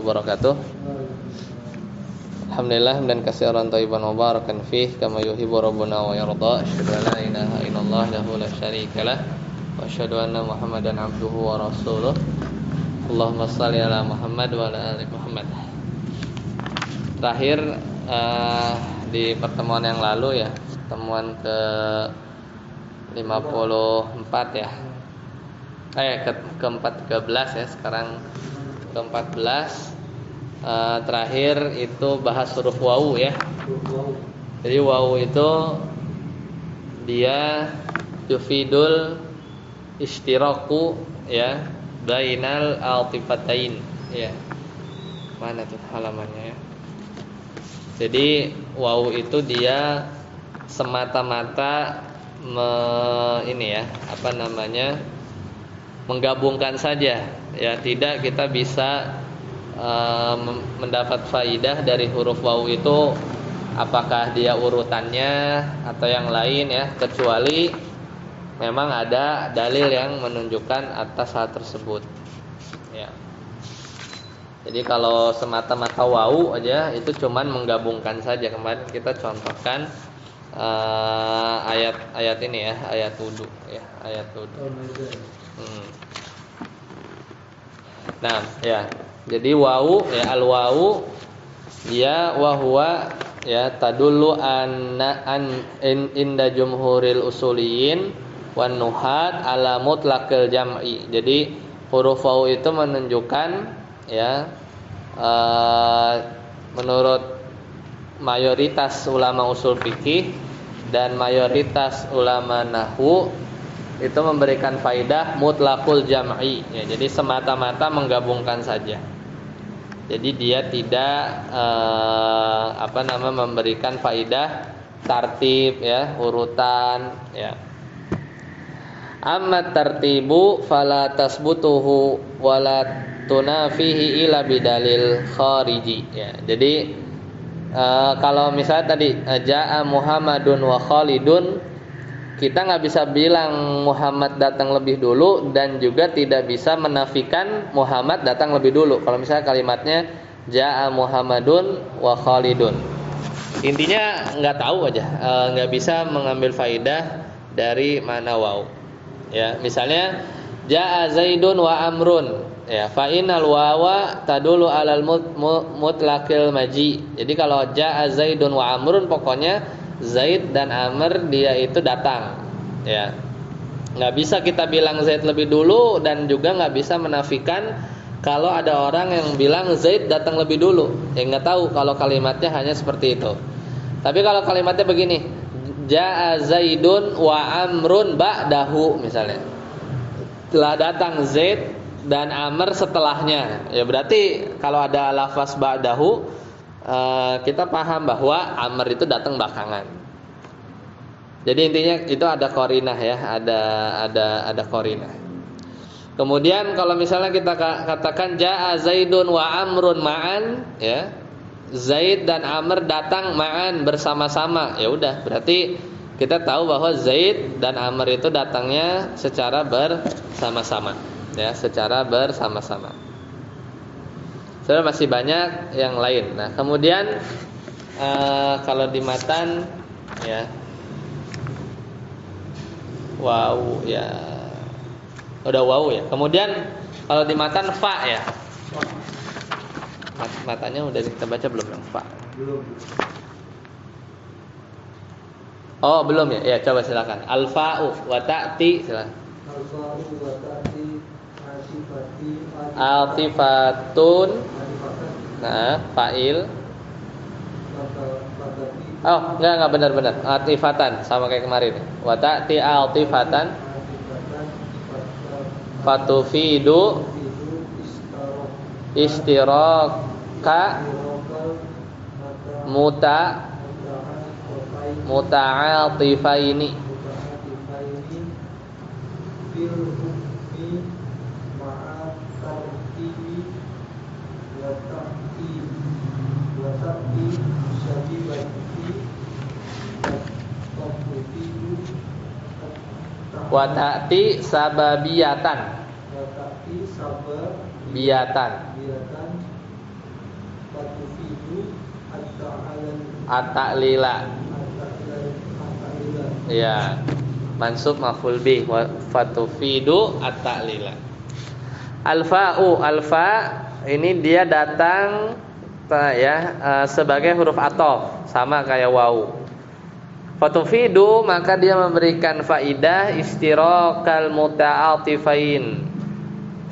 wabarakatuh. Alhamdulillah dan katsiran thayyiban mubarakan fih kama yuhibbu rabbuna wa yarda. Asyhadu an la ilaha illallah lahu la syarikalah wa asyhadu anna Muhammadan abduhu wa rasuluh. Allahumma shalli ala Muhammad wa ala ali Muhammad. Terakhir di pertemuan yang lalu ya, pertemuan ke 54 ya. ke-14 ya, sekarang ke-14. Terakhir itu bahas huruf wawu ya. Jadi wawu itu dia yufidul ishtiraku ya bainal altifatain ya. Mana tuh halamannya ya? Jadi wawu itu dia semata-mata menggabungkan saja ya, tidak kita bisa mendapat faidah dari huruf wawu itu apakah dia urutannya atau yang lain ya, kecuali memang ada dalil yang menunjukkan atas hal tersebut ya. Jadi kalau semata-mata wawu aja itu cuman menggabungkan saja. Kemarin kita contohkan ayat ini ya, ayat wudu ya, ayat wudu. Nah, ya. Jadi wawu ya, al wawu ya wa huwa ya tadullu an inda jumhuril usuliyin wan nuhat ala mutlaqil jam'i. Jadi huruf wawu itu menunjukkan ya menurut mayoritas ulama usul fikih dan mayoritas ulama nahwu itu memberikan faidah mutlaqul jam'i ya, jadi semata-mata menggabungkan saja. Jadi dia tidak memberikan faidah tartib ya, urutan ya. Amma tartibu fala tasbutuhu wala tunafihi ila bidalil khariji ya. Jadi kalau misalnya tadi jaa Muhammadun wa Khalidun, kita nggak bisa bilang Muhammad datang lebih dulu dan juga tidak bisa menafikan Muhammad datang lebih dulu. Kalau misalnya kalimatnya jaa Muhammadun wa Khalidun, intinya nggak tahu aja, nggak bisa mengambil faidah dari mana waw ya. Misalnya jaa Zaidun wa Amrun ya, fa innal wawa tadulu alal mutlaqil maji. Jadi kalau jaa Zaidun wa Amrun, pokoknya Zaid dan Amr dia itu datang ya. Nggak bisa kita bilang Zaid lebih dulu dan juga nggak bisa menafikan kalau ada orang yang bilang Zaid datang lebih dulu. Ya nggak tahu kalau kalimatnya hanya seperti itu. Tapi kalau kalimatnya begini, jaa Zaidun wa Amrun ba'dahu misalnya, telah datang Zaid dan Amr setelahnya, ya berarti kalau ada lafaz ba'dahu kita paham bahwa Amr itu datang belakangan. Jadi intinya itu ada qarinah ya, ada qarinah. Kemudian kalau misalnya kita katakan jaa Zaidun wa Amrun ma'an ya, Zaid dan Amr datang ma'an bersama-sama, ya udah berarti kita tahu bahwa Zaid dan Amr itu datangnya secara bersama-sama ya, secara bersama-sama. Sebenarnya masih banyak yang lain. Nah, kemudian kalau di matan ya, waw ya, udah waw ya. Kemudian kalau di matan fa ya, matanya udah kita baca belum yang fa? Belum. Oh belum ya? Ya coba silakan. Al-fa'u wa ta'ti silakan. Al-fa'u wa ta'ti altifatun. Nah, fa'il. Oh, enggak benar. Altifatan sama kayak kemarin. Wa ta'ti altifatan fatufidu istiraka muta'atifaini. Wa ta'ti sababiyatan. at-ta'lila. Ya, mansub maf'ul bih wa fatufidu at-ta'lila. Al-fa'u, al-fa ini dia datang sebagai huruf athof, sama kayak wau. Fatufidu maka dia memberikan faidah istirokal muta'atifain.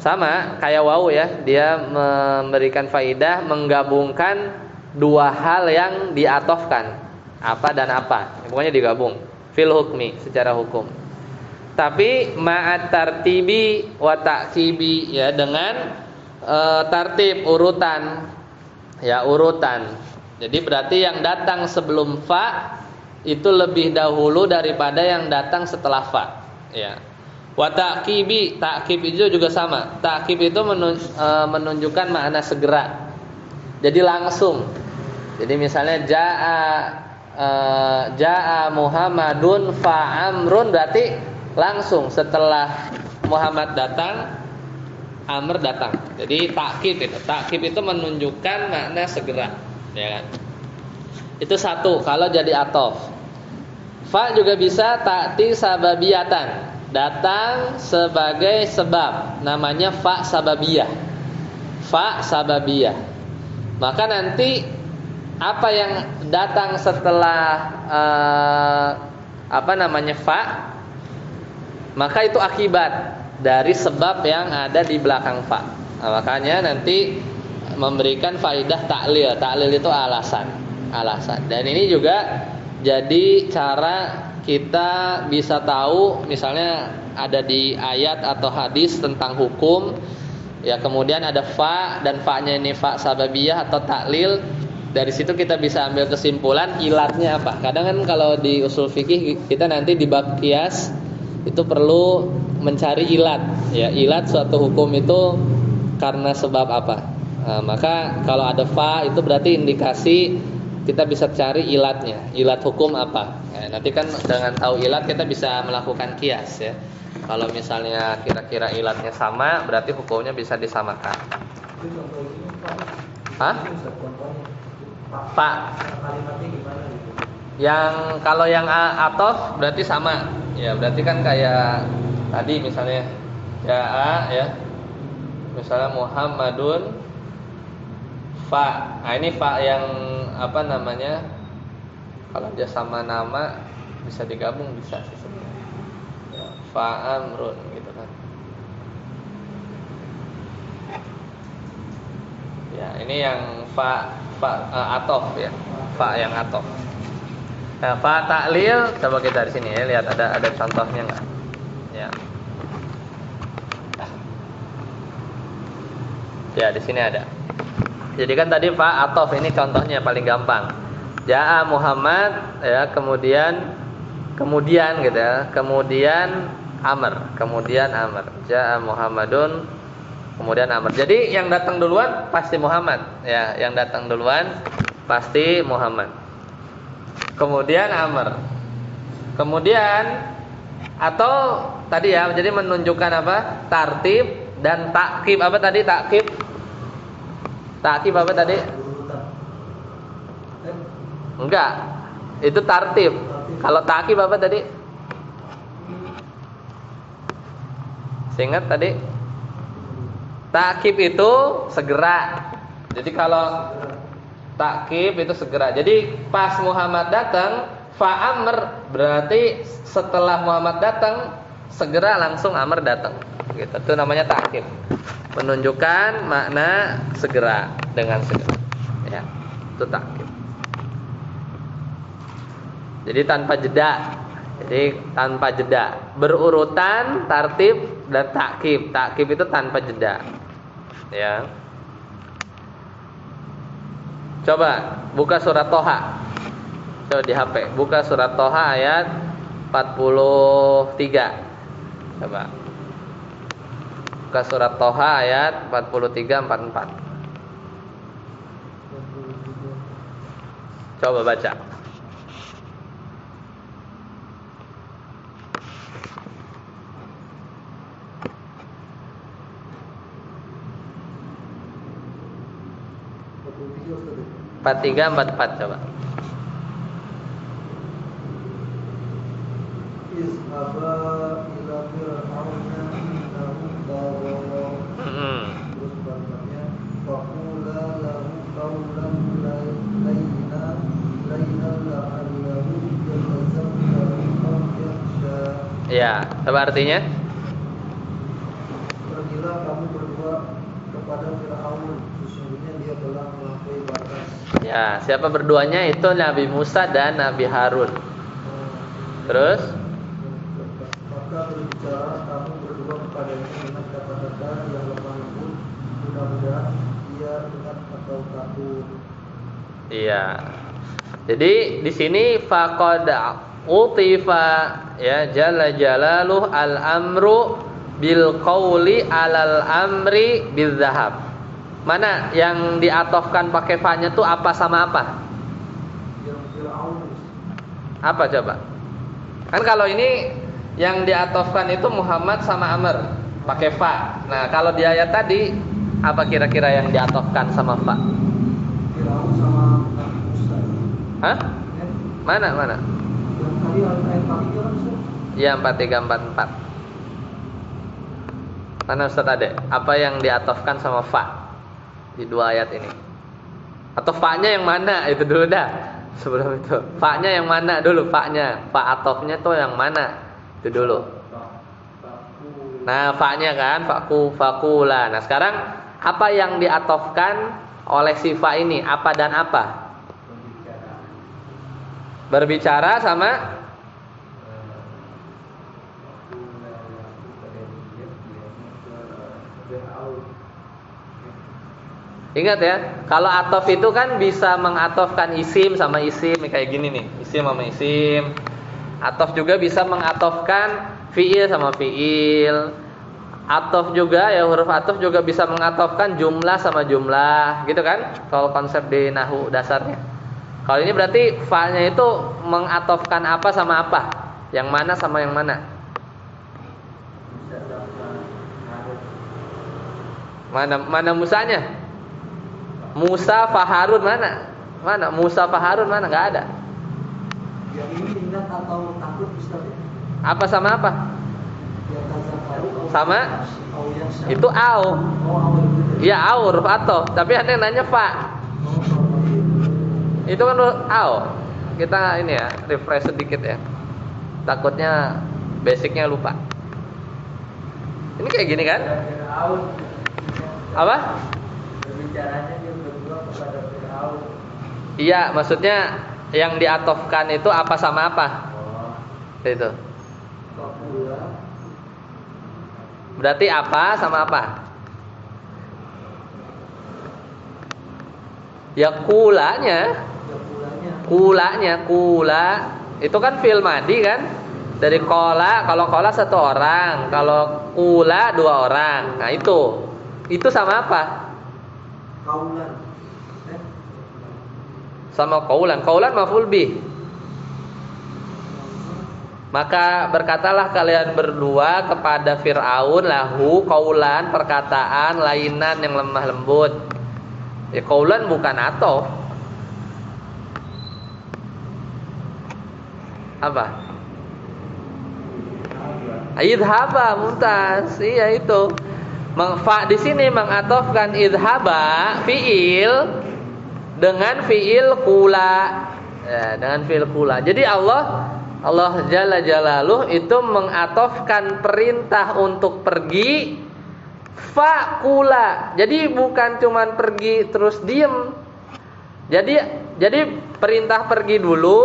Sama kayak wau ya, dia memberikan faidah menggabungkan dua hal yang diatofkan, apa dan apa, pokoknya digabung fil hukmi, secara hukum. Tapi ma'at tartibi wa ta'kibi, ya, dengan tartib, urutan, ya, urutan. Jadi berarti yang datang sebelum fa itu lebih dahulu daripada yang datang setelah fa, ya. Wa ta'kibi, ta'kib itu juga sama. Ta'kib itu menunjukkan makna segera. Jadi langsung. Jadi misalnya Ja'a Muhammadun fa Amrun, berarti langsung setelah Muhammad datang Amr datang. Jadi takkib itu. Takkib itu menunjukkan makna segera, ya kan? Itu satu kalau jadi athof. Fa juga bisa ta'ti sababiyatan, datang sebagai sebab, namanya fa sababiyah. Fa sababiyah. Maka nanti apa yang datang setelah fa, maka itu akibat dari sebab yang ada di belakang fa. Nah, makanya nanti memberikan faidah ta'lil. Ta'lil itu alasan. Dan ini juga jadi cara kita bisa tahu, misalnya ada di ayat atau hadis tentang hukum, ya, kemudian ada fa dan fa-nya ini fa sababiyah atau ta'lil. Dari situ kita bisa ambil kesimpulan ilatnya apa. Kadang kan kalau di usul fikih kita nanti di bab qiyas itu perlu mencari ilat, ya, ilat suatu hukum itu karena sebab apa. Nah, maka kalau ada fa itu berarti indikasi kita bisa cari ilatnya, ilat hukum apa. Nah, nanti kan dengan tahu ilat kita bisa melakukan qiyas, ya. Kalau misalnya kira-kira ilatnya sama, berarti hukumnya bisa disamakan. Hah? Pak. Yang kalau yang athof berarti sama. Ya, berarti kan kayak tadi misalnya Ja'a, ya. Misalnya Muhammadun fa. Nah, ini fa yang apa namanya? Kalau dia sama nama bisa digabung, bisa sih sebenarnya. Ya, fa amrun gitu kan. Ya, ini yang fa athof, ya. Fa yang athof. Nah, fa ta'lil coba kita di sini, ya, lihat ada contohnya enggak? Ya. Ya, di sini ada. Jadi kan tadi fa athof, ini contohnya paling gampang. Ja'a Muhammad, ya, kemudian gitu, ya. Kemudian Amr. Ja'a Muhammadun, kemudian Amr. Jadi yang datang duluan pasti Muhammad, ya, yang datang duluan pasti Muhammad. Kemudian Amr. Kemudian atau tadi, ya, jadi menunjukkan apa? Tartib dan takkib. Apa tadi takkib? Takkib apa tadi? Enggak. Itu tartib. Kalau takkib apa tadi? Ingat tadi? Takkib itu segera. Jadi kalau takkib itu segera. Jadi pas Muhammad datang, fa Amr, berarti setelah Muhammad datang segera langsung Amr datang. Gitu. Itu namanya takkib. Menunjukkan makna segera, dengan segera. Ya, itu takkib. Jadi tanpa jeda. Berurutan, tartib dan takkib. Takkib itu tanpa jeda. Ya. Coba buka surat Toha. Coba di HP. Buka surat Toha ayat 43. Coba. Buka surat Toha ayat 43-44. Coba baca. 4344 coba. Izhaba ila fir'auna innahu tagha. Terus bacanya faqula lahu qawlan layyinan la'allahu yatazakkaru aw yakhsha. Ya, coba artinya? Pergilah kamu berdua kepada Fir'aun, sesungguhnya dia telah melampaui batas. Ya, siapa berduanya? Itu Nabi Musa dan Nabi Harun. Terus? Maka berbicara kamu berdua kepadanya dengan kata-kata yang lemah lembut, mudah-mudahan ia ingat atau takut. Iya. Jadi di sini faqad utifa ya jalla jalaluh al-amru bil qauli alal amri bil zahab. Mana yang diatofkan pakai fa-nya tuh apa sama apa? Apa coba? Kan kalau ini yang diatofkan itu Muhammad sama Amr pakai fa. Nah, kalau di ayat tadi apa kira-kira yang diatofkan sama fa? Fir'aun sama Musa. Hah? Mana? Yang tadi ayat 43 kan Ustaz? Iya, 4344. Mana Ustaz Ade? Apa yang diatofkan sama fa di dua ayat ini? Atau fa-nya yang mana? Itu dulu dah. Sebelum itu, fa-nya yang mana dulu? Fa-nya, fa atofnya tuh yang mana? Itu dulu. Nah, fa-nya kan, fakula. Nah, sekarang apa yang diatofkan oleh si fa ini? Apa dan apa? Berbicara sama ingat ya, kalau atof itu kan bisa mengatofkan isim sama isim kayak gini nih, isim sama isim. Atof juga bisa mengatofkan fiil sama fiil. Atof juga ya, huruf atof juga bisa mengatofkan jumlah sama jumlah, gitu kan? Kalau konsep di nahwu dasarnya. Kalau ini berarti fa-nya itu mengatofkan apa sama apa? Yang mana sama yang mana? Mana Musanya? Musa Faharun mana? Mana Musa Faharun mana? Enggak ada. Yang ini ingat atau takut Ustaz ya? Apa sama apa? Ya tazakkaru Sama au yakhsha. itu au. Oh, au itu. Iya, au huruf atau. Tapi ada yang nanya fa. Itu kan huruf au. Kita ini ya, refresh sedikit ya. Takutnya basicnya lupa. Ini kayak gini kan? Apa? Berbicaranya dia berdua kepada Fir'aun. Iya, maksudnya yang diatofkan itu apa sama apa? Itu. Faqula. Berarti apa sama apa? Ya kulanya. Kula itu kan fi'il madi kan? Dari kola, kalau kola satu orang, kalau kula dua orang. Nah itu sama apa? Kaulan. Sama kaulan maf'ul bih. Maka berkatalah kalian berdua kepada Fir'aun lahu kaulan, perkataan lainan yang lemah lembut. Ya kaulan bukan atof. Apa? Idhaba mumtaz. Iya itu. Fa di sini mengatofkan idhaba fiil dengan fiil kula. Ya, dengan fiil kula. Jadi Allah Jalla Jalaluh itu mengatofkan perintah untuk pergi fa kula. Jadi bukan cuman pergi terus diem. Jadi perintah pergi dulu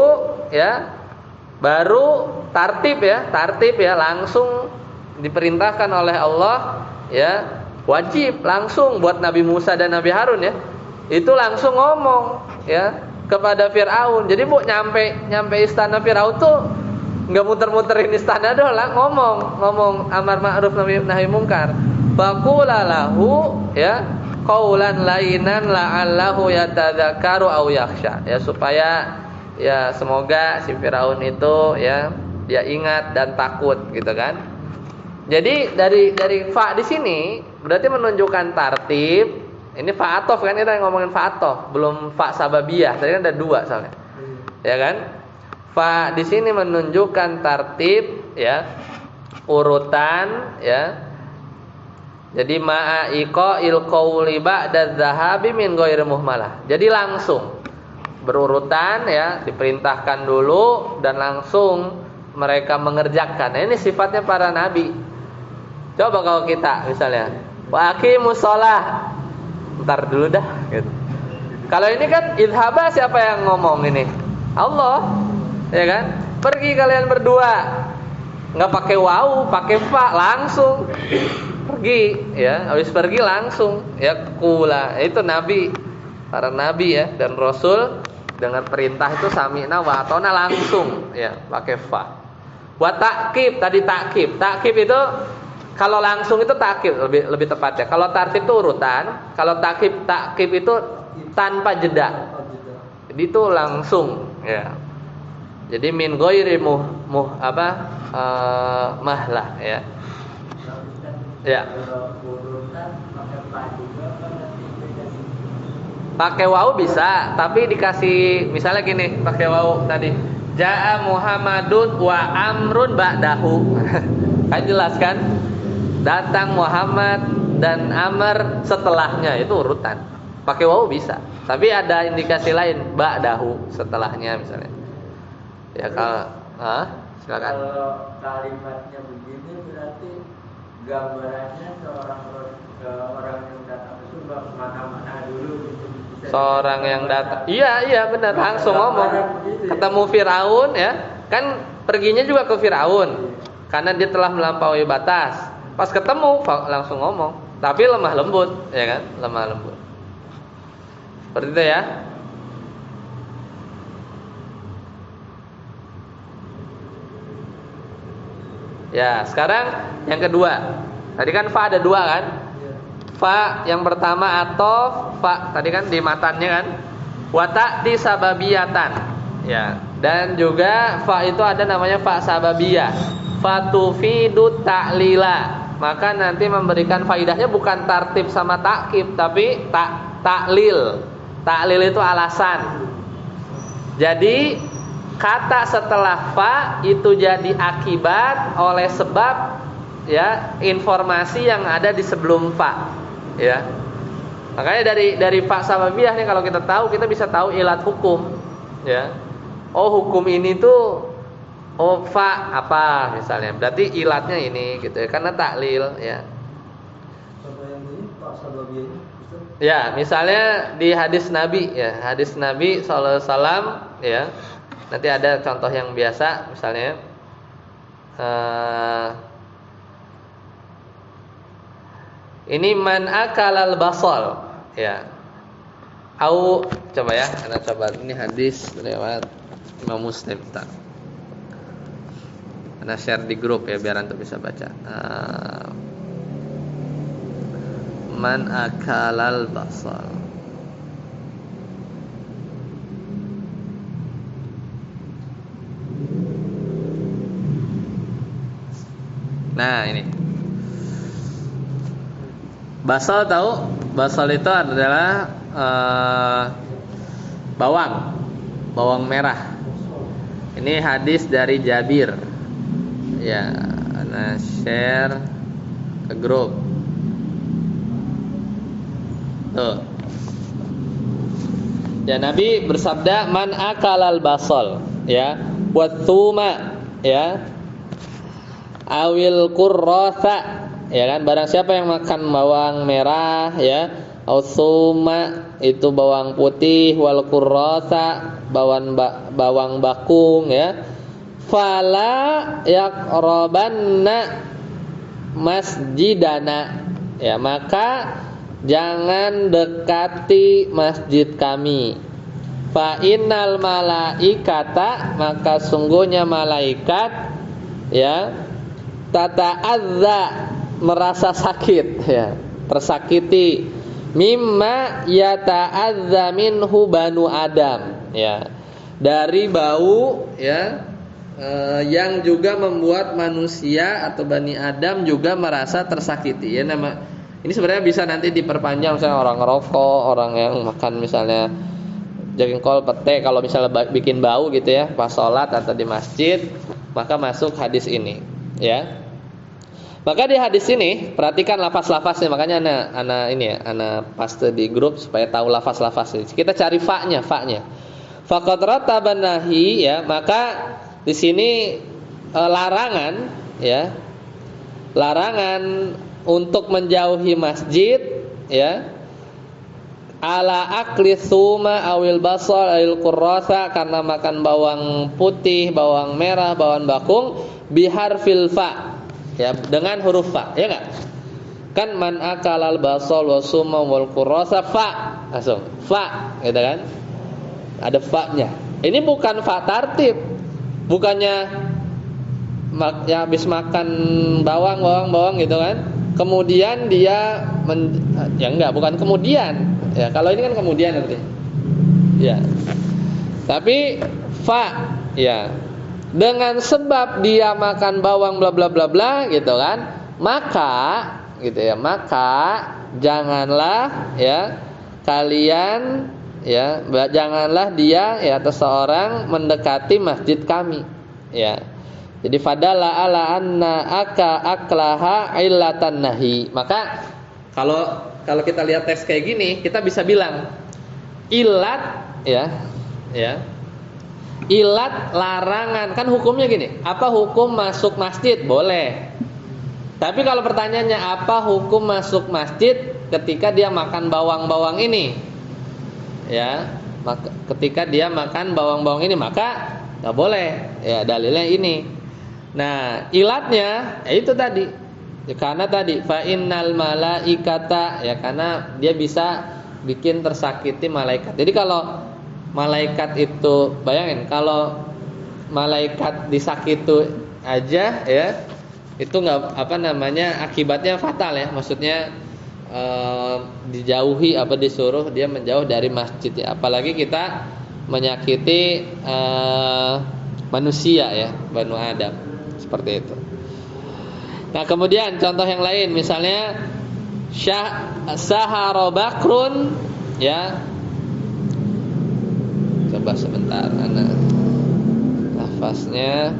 ya. Baru tartib ya, langsung diperintahkan oleh Allah ya, wajib langsung buat Nabi Musa dan Nabi Harun ya. Itu langsung ngomong ya kepada Fir'aun. Jadi bu nyampe istana Fir'aun tuh nggak muter-muterin istana doang, ngomong amar ma'ruf nahi munkar. Faqula lahu ya qaulan lainan la'allahu yatadzakkaru aw yakhsha. Ya supaya ya semoga si Firaun itu ya dia ingat dan takut gitu kan. Jadi dari fa di sini berarti menunjukkan tartib Ini fa'atof kan, kita ngomongin fa'atof, belum fa sababiyah. Tadi kan ada 2 soalnya. Ya kan? Fa di sini menunjukkan tartib, ya. Urutan, ya. Jadi ma'a iqa'il qauli ba'da dzahabi min ghairi muhmalah. Jadi langsung berurutan, ya, diperintahkan dulu dan langsung mereka mengerjakan. Nah, ini sifatnya para nabi. Coba kalau kita misalnya, wa aqimus shalah. Ntar dulu dah gitu. Kalau ini kan idhaba, siapa yang ngomong ini? Allah. Ya kan? Pergi kalian berdua. Enggak pakai wawu, pakai fa, langsung pergi, ya. Habis pergi langsung, ya, kula. Itu nabi, para nabi, ya, dan rasul dengan perintah itu sami'na wa ata'na langsung, ya, pakai fa. Wa ta'kib, tadi ta'kib. Ta'kib itu kalau langsung itu ta'kib lebih tepatnya. Kalau tartib itu urutan, kalau ta'kib itu tanpa jeda. Jadi itu langsung, ya. Jadi min ghairi mahlah, ya. Ya. Pakai wawu bisa, tapi dikasih misalnya gini, pakai wawu tadi. Ja'a Muhammadun wa amrun ba'dahu. Kan jelas kan? Datang Muhammad dan Amr setelahnya, itu urutan. Pakai wawu bisa. Tapi ada indikasi lain, ba'dahu, setelahnya misalnya. Ya kalau silakan. Kalau kalimatnya begini berarti gambarannya orang yang datang itu mana-mana dulu gitu. Seorang yang datang. Iya benar, langsung ngomong. Ketemu Firaun, ya. Kan perginya juga ke Firaun. Karena dia telah melampaui batas. Pas ketemu langsung ngomong. Tapi lemah lembut, ya kan? Lemah lembut. Seperti itu, ya. Ya, sekarang yang kedua. Tadi kan fa ada 2 kan? Fa yang pertama atof, fa tadi kan di matannya kan? Wa ta'ti sababiyatan. Ya, dan juga fa itu ada namanya fa sababiyah. Fa tufidu ta'lila. Maka nanti memberikan faidahnya bukan tartib sama ta'kib, tapi ta'lil. Ta'lil itu alasan. Jadi kata setelah fa itu jadi akibat oleh sebab, ya, informasi yang ada di sebelum fa, ya. Makanya dari fa sababiyah nih kalau kita tahu, kita bisa tahu ilat hukum, ya. Oh, hukum ini tuh fa apa misalnya, berarti ilatnya ini gitu ya, karena taklil, ya. Contoh yang ini fa sababiyah ini, Ya, misalnya di hadis Nabi, ya, hadis Nabi sallallahu alaihi wasallam, ya. Nanti ada contoh yang biasa, misalnya ini man akalal basal, ya. Au coba ya, Anda coba, ini hadis lewat Imam Muslim. Anda share di grup ya biar Anda bisa baca. Man akalal basal. Nah, ini. Basal tahu? Basal itu adalah bawang merah. Ini hadis dari Jabir. Ya, Ana share ke grup. Tuh. Ya, Nabi bersabda man akalal basal, ya, wa tsuma, ya. Awil kurrosa, ya kan, barang siapa yang makan bawang merah, ya, ausuma itu bawang putih, wal kurrosa bawang bakung, ya, fala yaqrabanna masjidana, ya, maka jangan dekati masjid kami. Fa innal malaikata, maka sungguhnya malaikat, ya, tata'adza, merasa sakit, ya, tersakiti, mimma yata'adza minhu banu Adam, ya, dari bau, ya, yang juga membuat manusia atau Bani Adam juga merasa tersakiti, ya. Ini sebenarnya bisa nanti diperpanjang, misalnya orang ngerokok, orang yang makan misalnya jengkol, pete, kalau misalnya bikin bau gitu ya pas sholat atau di masjid, maka masuk hadis ini, ya. Maka di hadis ini perhatikan lafaz-lafaznya, makanya ana paste di grup supaya tahu lafaz-lafaznya. Kita cari fa-nya. Faqad rataban nahi, ya, maka di sini larangan, ya. Larangan untuk menjauhi masjid, ya. Ala akli tsuma awil basal awil qurrasa, karena makan bawang putih, bawang merah, bawang bakung biharfil fa, ya, dengan huruf fa, ya enggak? Kan man akalal basal wasuma wal qurrasa fa, langsung fa, gitu kan? Ada fa-nya. Ini bukan fa tartib. Bukannya ya habis makan bawang gitu kan. Kemudian dia ya enggak, bukan kemudian. Ya, kalau ini kan kemudian nanti. Ya. Tapi fa, ya. Dengan sebab dia makan bawang bla bla bla bla gitu kan, maka gitu ya, maka janganlah, ya, kalian, ya, janganlah dia, ya, atau seorang mendekati masjid kami, ya. Jadi fadala ala anna aklaha illatan nahi. Maka kalau kita lihat teks kayak gini, kita bisa bilang ilat, ya, ilat larangan, kan hukumnya gini, apa hukum masuk masjid? Boleh. Tapi kalau pertanyaannya apa hukum masuk masjid ketika dia makan bawang-bawang ini? Ya, ketika dia makan bawang-bawang ini maka nggak boleh. Ya, dalilnya ini. Nah, ilatnya ya itu tadi. Ya, karena tadi fa innal malaikata, ya, karena dia bisa bikin tersakiti malaikat. Jadi kalau malaikat itu, bayangin kalau malaikat disakiti aja, ya, itu nggak akibatnya fatal, ya, maksudnya dijauhi, disuruh dia menjauh dari masjid, ya, apalagi kita menyakiti manusia, ya, Banu Adam, seperti itu. Nah, kemudian contoh yang lain, misalnya sahara bakrun, ya. Coba sebentar, lafaznya.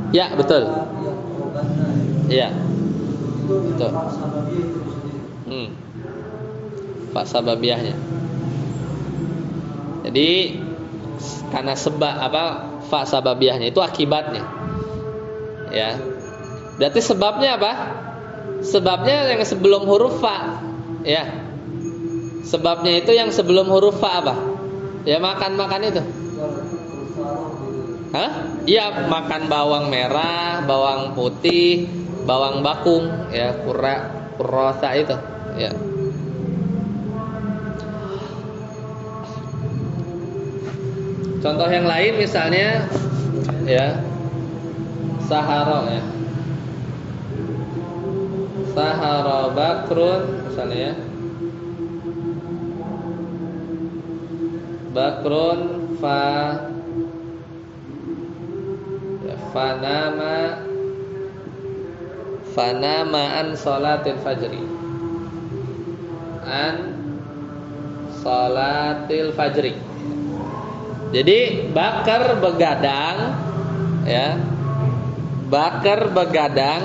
Ya, betul. Iya. Betul. Fa sababiyahnya. Jadi karena fa sababiyahnya itu akibatnya. Ya. Berarti sebabnya apa? Sebabnya yang sebelum huruf fa. Ya. Sebabnya itu yang sebelum huruf fa apa? Ya, makan itu. Hah? Iya, makan bawang merah, bawang putih, bawang bakung, ya, kurasa itu, ya. Contoh yang lain misalnya, ya, sahara, ya. Sahara bakrun misalnya, ya. Bakrun fanama an salatil fajri. Jadi bakar begadang, ya. Bakar begadang,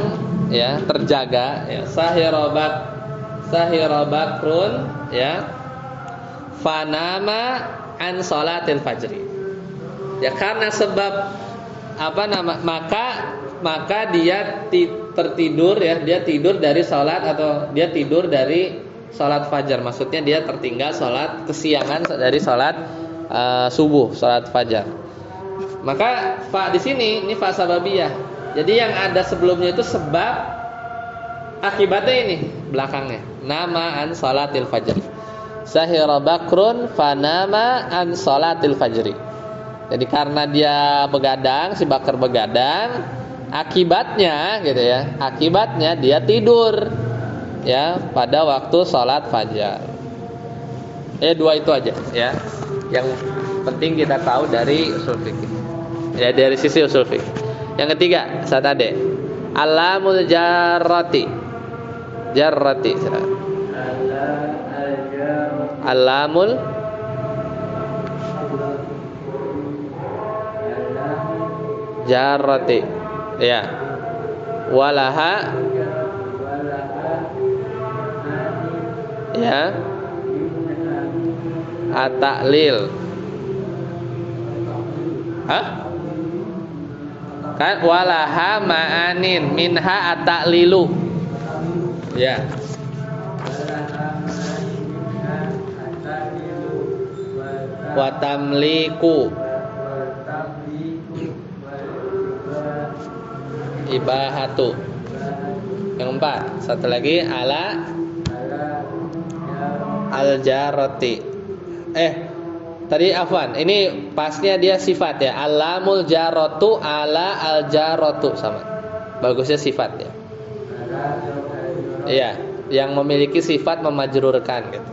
ya, terjaga, ya. Sahira bakrun, ya. Fanama an salatil fajri. Ya, karena sebab maka dia tertidur, ya, dia tidur dari salat atau dia tidur dari salat fajar. Maksudnya dia tertinggal salat kesiangan dari salat subuh, salat fajar. Maka fa di sini ini fa sababiyah. Jadi yang ada sebelumnya itu sebab, akibatnya ini belakangnya. Nama an salatil fajr. Sahira bakrun fanama an salatil fajri. Jadi karena dia begadang, si bakar begadang, akibatnya gitu ya. Akibatnya dia tidur, ya, pada waktu salat fajar. Dua itu aja, ya. Yang penting kita tahu dari usul fikih. Ya, dari sisi usul fikih. Yang ketiga, Ustaz Ade. Alamul jarrati. Jarrati. Alamul jarrati. Ya. Walaha. Ya. At-ta'lil. Hah? Kan walaha ma'anin minha at-ta'lilu. Ya. Wa tamliku. Ibahatu. Yang keempat, satu lagi ala al-jarati. Tadi afwan, ini pasnya dia sifat ya. Alamul jaratu ala al-jaratu sama. Bagusnya sifat ya. Iya, yang memiliki sifat memajrurkan gitu.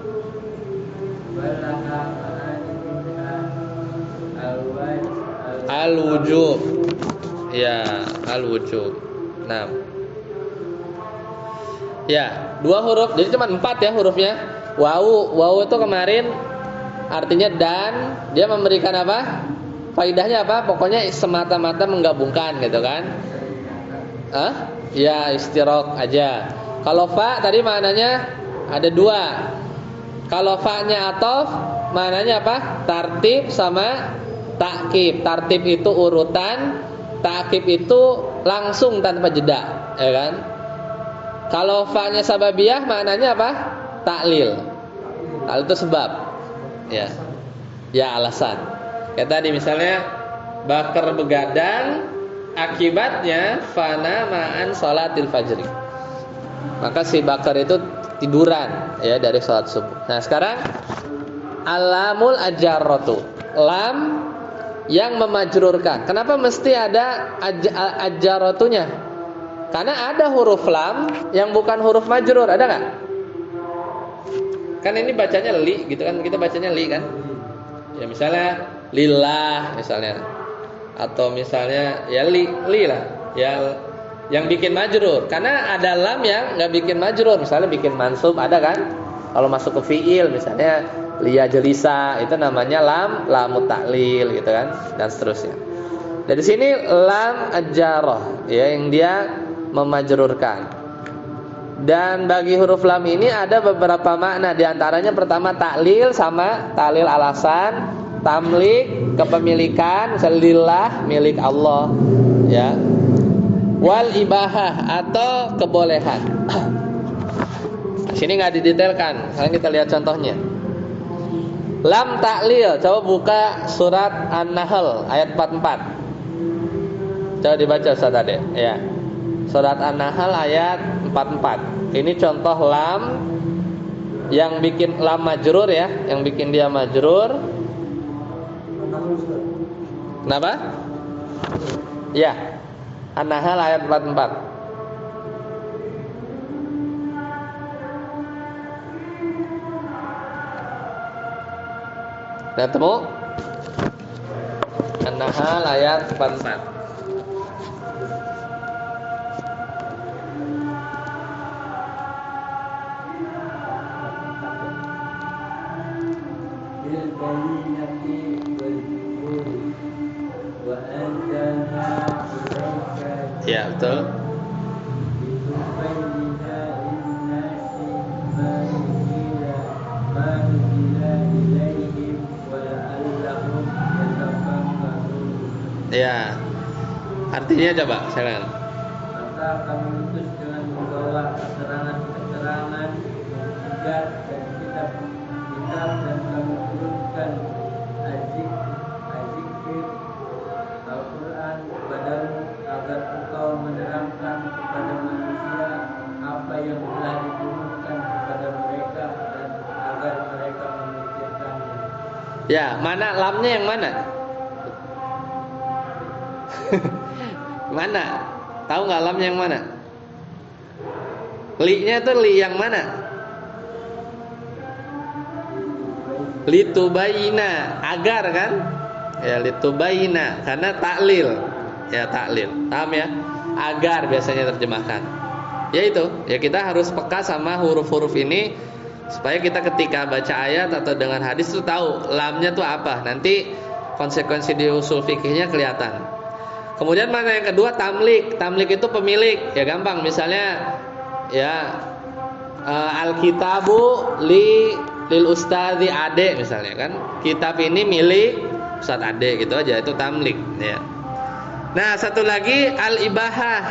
Al-wujub. Ya, al-wujub. Nah. Ya, 2 huruf. Jadi cuma 4 ya hurufnya. Wawu itu kemarin artinya dan, dia memberikan apa? Faidahnya apa? Pokoknya semata-mata menggabungkan gitu kan? Ya, istiraq aja. Kalau fa tadi maknanya ada 2. Kalau fa-nya atof, maknanya apa? Tartib sama takkib. Tartib itu urutan, takkib itu langsung tanpa jeda, ya kan? Kalau fa-nya sababiyah maknanya apa? Taklil. Taklil itu sebab. Ya. Ya, alasan. Kayak tadi misalnya Bakar begadang akibatnya fana ma'an sholatil fajri. Maka si Bakar itu tiduran ya dari sholat subuh. Nah, sekarang alamul ajarratu. Lam yang memajrurkan. Kenapa mesti ada ajarratunya? Karena ada huruf lam yang bukan huruf majrur, ada nggak? Kan ini bacanya li, gitu kan? Kita bacanya li kan? Ya misalnya lillah misalnya, atau misalnya ya li lah, ya yang bikin majrur. Karena ada lam yang nggak bikin majrur, misalnya bikin mansub, ada kan? Kalau masuk ke fiil misalnya liya jelisa, itu namanya lamut ta'lil gitu kan, dan seterusnya. Dari sini lam ajarah ya yang dia memajrurkan. Dan bagi huruf lam ini ada beberapa makna. Di antaranya pertama taklil sama taklil alasan, tamlik kepemilikan, misalnya lillah milik Allah ya. Wal ibahah atau kebolehan. Sini nggak didetailkan. Sekarang kita lihat contohnya. Lam taklil, coba buka surat An-Nahl ayat 44. Coba dibaca Ustaz Ade ya. Surat An-Nahl ayat 44. Ini contoh lam yang bikin lam majrur ya, yang bikin dia majrur. Kenapa? Ya. An-Nahl ayat 44. Sudah temu? An-Nahl ayat 44. Ya, betul. Ya. Artinya coba silakan. Maka kami utus dengan membawa keterangan-keterangan mukjizat dan kitab dan kami turunkan azikir Al-Quran kepadamu agar engkau menerangkan kepada manusia apa yang telah diturunkan kepada mereka dan agar mereka memikirkannya. Ya, mana lamnya yang mana? Mana? Tahu nggak lamnya yang mana? Li-nya itu li yang mana? Litubayina, agar kan? Ya litubayina, karena taklil. Ya taklil. Paham ya? agar biasanya terjemahkan. Yaitu, ya kita harus peka sama huruf-huruf ini supaya kita ketika baca ayat atau dengan hadis tuh tahu lamnya tuh apa. Nanti konsekuensi di usul fikihnya kelihatan. Kemudian mana yang kedua, tamlik. Tamlik itu pemilik. Ya gampang, misalnya ya al-kitabu lil ustadzi Ade misalnya kan. Kitab ini milik Ustadz Ade gitu aja, itu tamlik ya. Nah, satu lagi al-ibahah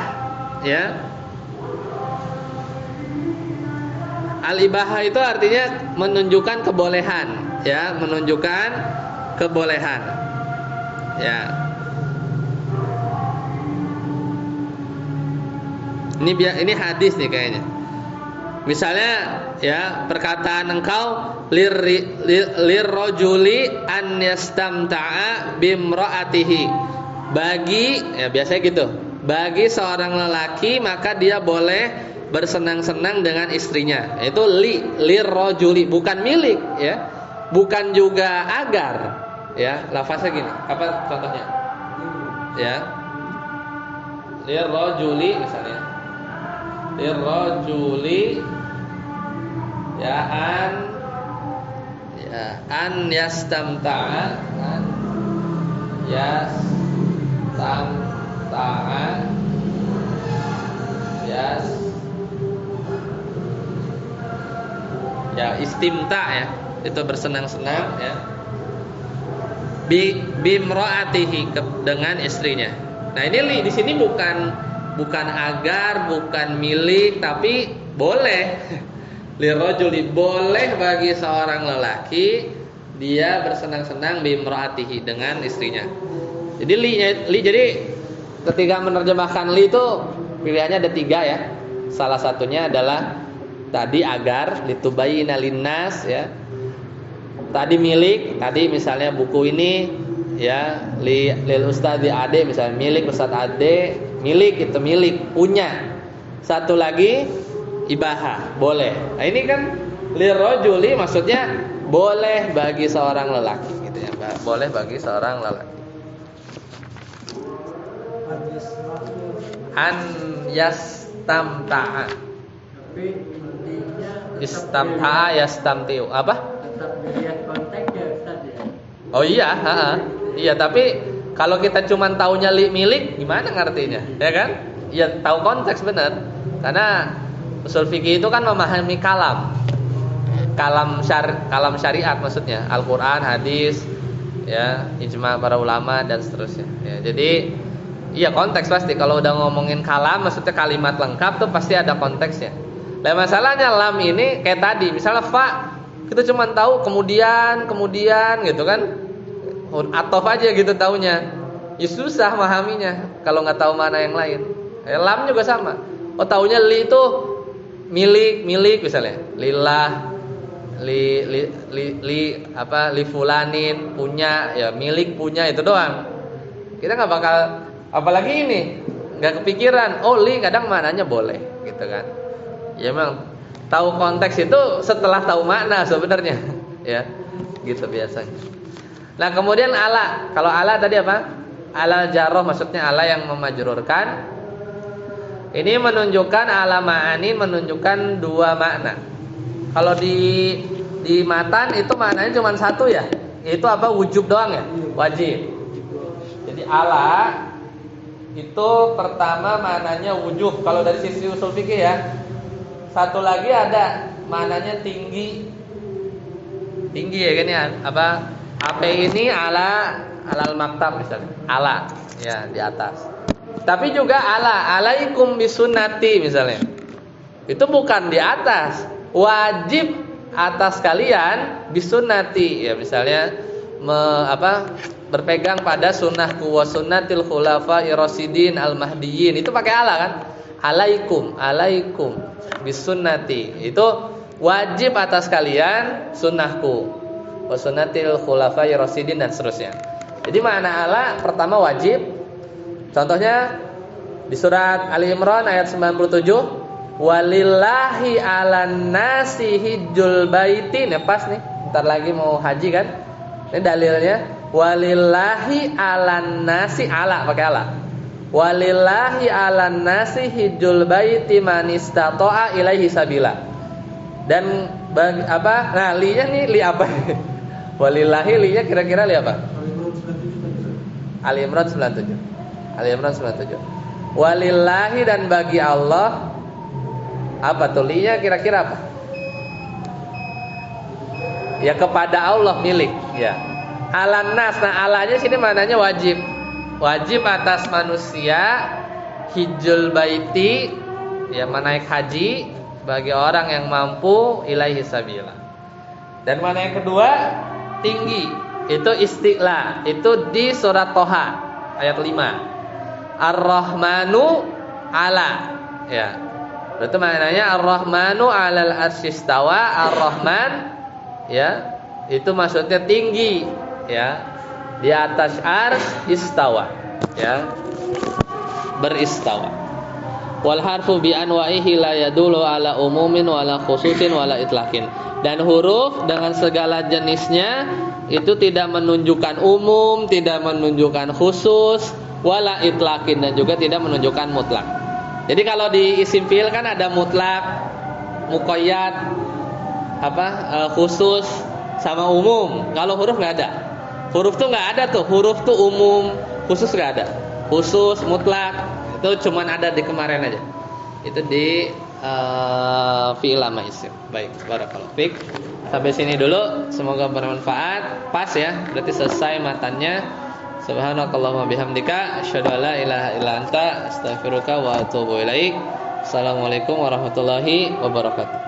ya. Al-ibahah itu artinya menunjukkan kebolehan ya, menunjukkan kebolehan. Ya. Ini hadis nih kayaknya. Misalnya ya, perkataan engkau lirrajuli an yastamta'a bimra'atihi. Bagi ya biasanya gitu. Bagi seorang lelaki maka dia boleh bersenang-senang dengan istrinya. Itu lirrajuli, bukan milik ya. Bukan juga agar. Ya, lafaznya gini. Apa contohnya? Ya. Lirrajuli misalnya. Lirrajuli ya an yastamta'a ya istimta ya, itu bersenang-senang ya, bimro'atihi, dengan istrinya. Nah ini di sini bukan agar, bukan milik, tapi boleh. Lirrajuli, boleh bagi seorang lelaki dia bersenang-senang bimro'atihi, dengan istrinya. Jadi jadi ketika menerjemahkan li itu pilihannya ada 3 ya. Salah satunya adalah tadi agar, litubayyina linnas ya. Tadi milik, tadi misalnya buku ini ya lil ustadzi Ade misalnya, milik Ustadz Ade, milik itu milik, punya. Satu lagi ibahah, boleh. Nah ini kan lirrajuli maksudnya boleh bagi seorang lelaki gitu ya, boleh bagi seorang lelaki. An yastamta'a. Tapi intinya Istamta'a yastamtiu. Apa? tetap dilihat konteksnya Ustaz ya. Oh iya, iya, tapi kalau kita cuma taunya milik, gimana ngartinya? Ya kan? Ya tahu konteks benar. Karena usul fikih itu kan memahami kalam syariat maksudnya, Al-Qur'an, hadis, ya, ijma para ulama dan seterusnya. Ya, jadi iya konteks pasti. Kalau udah ngomongin kalam, maksudnya kalimat lengkap tuh pasti ada konteksnya. Nah masalahnya lam ini kayak tadi, misalnya fa, kita cuma tahu kemudian gitu kan, atof aja gitu taunya. Ya susah memahaminya kalau nggak tahu mana yang lain. Lam juga sama. Oh taunya li itu milik misalnya, lillah, li fulanin, punya, ya milik punya, itu doang. Kita nggak bakal, apalagi ini nggak kepikiran. Oh li kadang mananya boleh gitu kan. Ya memang tahu konteks itu setelah tahu makna sebenarnya ya, gitu biasanya. Nah kemudian ala, kalau ala tadi apa? Ala jarroh, maksudnya ala yang memajrurkan. Ini menunjukkan ala ma'ani, menunjukkan 2 makna. Kalau di matan itu maknanya cuma 1 ya, itu apa? Wujub doang ya, wajib. Jadi ala itu pertama maknanya wujub kalau dari sisi usul fikih ya. Satu lagi ada maknanya tinggi ya kan ya, apa? AP ini alal maktab misalnya, ala ya di atas. Tapi juga alaikum bisunnati misalnya. Itu bukan di atas, wajib atas kalian bisunnati ya, misalnya berpegang pada sunnahku wa sunnatil khulafa'i rasyidin al-mahdiyyin. Itu pakai ala kan? Alaikum bisunnati. Itu wajib atas kalian sunnahku wa sunnatil khulafa'i rasyidin dan seterusnya. Jadi makna ala pertama wajib. Contohnya di surat Ali Imran ayat 97, walillahi 'alan nasi hijjul baiti. Nah, pas nih, bentar lagi mau haji kan? Ini dalilnya walillahi 'alan nasi, ala pakai ala. Walillahi 'alan nasi hijjul baiti man istata'a ilaihi sabila. Dan nah linya nih li apa? Walillahi linya kira-kira li apa? Ali Imran 97. Ali Imran 97. Walillahi dan bagi Allah apa tuh linya kira-kira apa? Ya kepada Allah milik ya. Alan nas, nah alanya sini mananya wajib. Wajib atas manusia hijjul baiti ya menaik haji bagi orang yang mampu ilaihi sabila. Dan mana yang kedua? Tinggi. Itu isti'la. Itu di surat Toha ayat 5. Ar-Rahmanu ala ya. Berarti maknanya Ar-Rahmanu 'alal arsyistawa. Ar-Rahman ya, itu maksudnya tinggi ya. Di atas ars istawa ya. Beristawa. Wal harfu bi anwa'ihi la yadullu ala umumin wala khususin wala itlaqin. Dan huruf dengan segala jenisnya itu tidak menunjukkan umum, tidak menunjukkan khusus, wala itlaqin dan juga tidak menunjukkan mutlak. Jadi kalau di isim fi'il kan ada mutlak, muqayyad, khusus sama umum. Kalau huruf nggak ada. Huruf tuh nggak ada tuh. Huruf tuh umum, khusus nggak ada. Khusus, mutlak itu cuman ada di kemarin aja. Itu di fi'il sama isim. Baik, barakallahu fiik. Sampai sini dulu. Semoga bermanfaat. Pas ya. Berarti selesai matannya. Subhanakallahumma bihamdika asyhadu an la ilaha illa anta astaghfiruka wa atubu ilaik. Assalamualaikum warahmatullahi wabarakatuh.